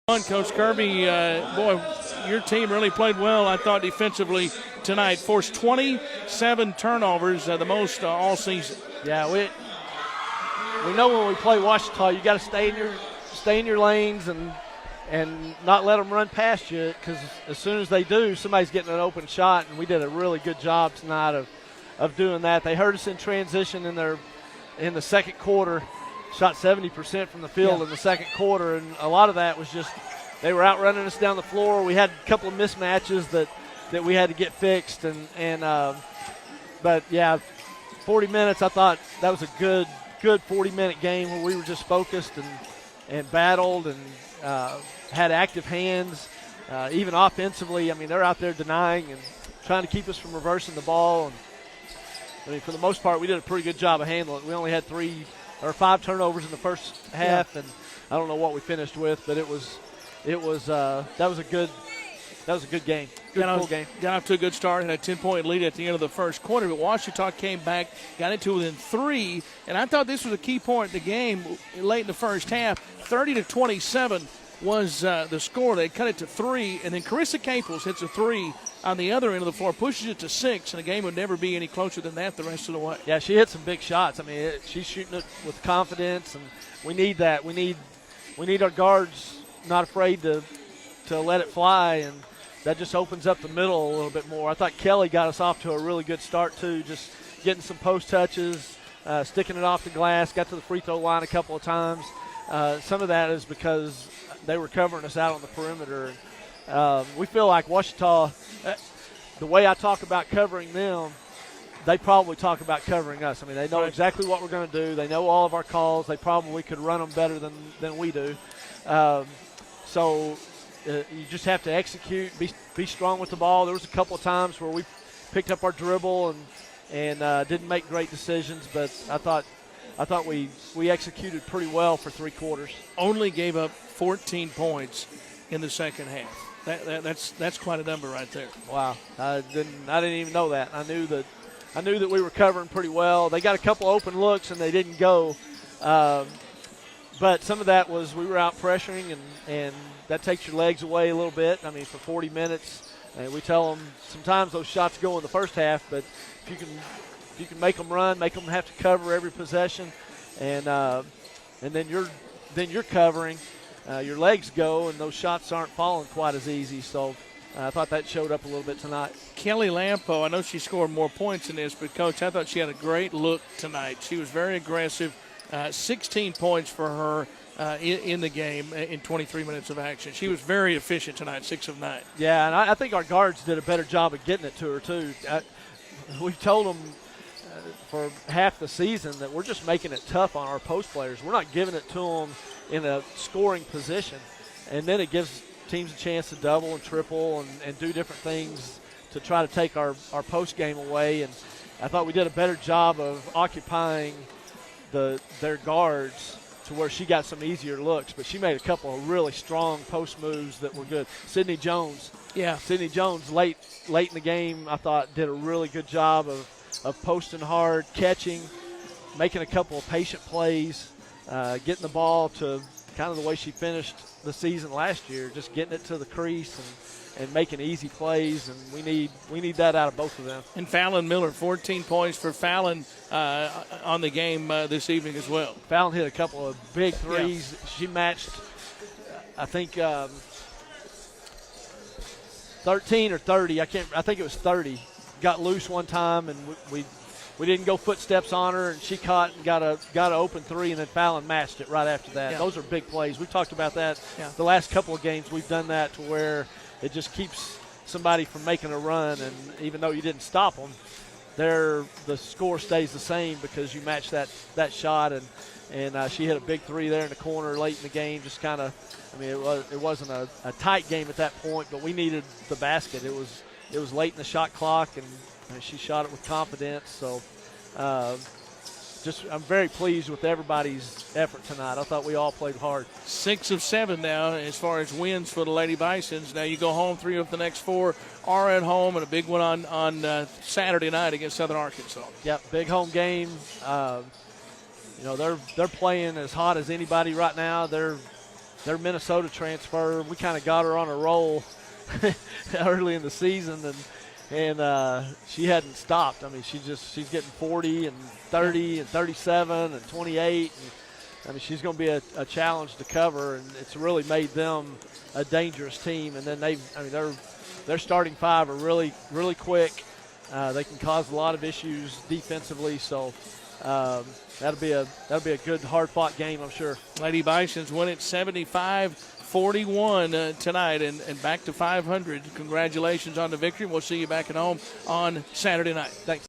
Coach Kirby, boy, your team really played well, I thought, defensively tonight. Forced 27 turnovers, the most all season. Yeah, we know when we play Ouachita, you got to stay in your lanes and not let them run past you, because as soon as they do, somebody's getting an open shot, and we did a really good job tonight of doing that. They hurt us in transition in the second quarter. Shot 70% from the field in the second quarter, and a lot of that was just they were outrunning us down the floor. We had a couple of mismatches that we had to get fixed, but yeah, 40 minutes. I thought that was a good 40-minute game where we were just focused and battled and had active hands, even offensively. I mean, they're out there denying and trying to keep us from reversing the ball, and I mean, for the most part, we did a pretty good job of handling it. We only had 5 turnovers in the first half, and I don't know what we finished with, but that was a good game. Full game. Got off to a good start, had a 10-point lead at the end of the first quarter, but Ouachita came back, got into within 3, and I thought this was a key point in the game late in the first half. 30-27 was the score. They cut it to 3, and then Carissa Caples hits a 3 on the other end of the floor, pushes it to 6, and the game would never be any closer than that the rest of the way. Yeah, she hit some big shots. I mean, she's shooting it with confidence, and we need that. We need our guards not afraid to let it fly, and that just opens up the middle a little bit more. I thought Kelly got us off to a really good start, too, just getting some post touches, sticking it off the glass, got to the free throw line a couple of times. Some of that is because they were covering us out on the perimeter. We feel like Ouachita, the way I talk about covering them, they probably talk about covering us. I mean, they know exactly what we're going to do. They know all of our calls. They probably could run them better than we do. So you just have to execute, be strong with the ball. There was a couple of times where we picked up our dribble and didn't make great decisions, but I thought we executed pretty well for 3 quarters. Only gave up 14 points in the second half. That's quite a number right there. Wow, I didn't even know that. I knew that we were covering pretty well. They got a couple open looks and they didn't go, but some of that was we were out pressuring and that takes your legs away a little bit. I mean, for 40 minutes, we tell them sometimes those shots go in the first half, but if you can make them run, make them have to cover every possession, and then you're covering. Your legs go, and those shots aren't falling quite as easy. So I thought that showed up a little bit tonight. Kelly Lampo, I know she scored more points in this, but, Coach, I thought she had a great look tonight. She was very aggressive. 16 points for her in the game in 23 minutes of action. She was very efficient tonight, 6 of 9. Yeah, and I think our guards did a better job of getting it to her, too. We've told them for half the season that we're just making it tough on our post players. We're not giving it to them in a scoring position, and then it gives teams a chance to double and triple and do different things to try to take our post game away. And I thought we did a better job of occupying their guards to where she got some easier looks, but she made a couple of really strong post moves that were good. Sydney Jones late in the game, I thought, did a really good job of posting hard, catching, making a couple of patient plays, getting the ball to kind of the way she finished the season last year, just getting it to the crease and making easy plays, and we need that out of both of them. And Fallon Miller, 14 points for Fallon on the game this evening as well. Fallon hit a couple of big threes. Yeah. She matched, I think, 13 or 30. I think it was 30. Got loose one time, and we didn't go footsteps on her, and she caught and got an open 3, and then Fallon matched it right after that. Yeah. Those are big plays. We talked about that the last couple of games. We've done that to where it just keeps somebody from making a run, and even though you didn't stop them, the score stays the same because you match that shot, and she hit a big 3 there in the corner late in the game. Just kind of, I mean, it wasn't a tight game at that point, but we needed the basket. It was late in the shot clock, and she shot it with confidence. So I'm very pleased with everybody's effort tonight. I thought we all played hard. 6 of 7 now as far as wins for the Lady Bisons. Now you go home, 3 of the next 4 are at home, and a big one on Saturday night against Southern Arkansas. Yep, big home game. They're playing as hot as anybody right now. They're their Minnesota transfer. We kind of got her on a roll early in the season, and she hadn't stopped. I mean, she's getting 40 and 30 and 37 and 28. And, I mean, she's going to be a challenge to cover, and it's really made them a dangerous team. And then their starting five are really, really quick. They can cause a lot of issues defensively, so that'll be a good, hard-fought game, I'm sure. Lady Bisons win it 75-41 tonight and back to 500. Congratulations on the victory. We'll see you back at home on Saturday night. Thanks.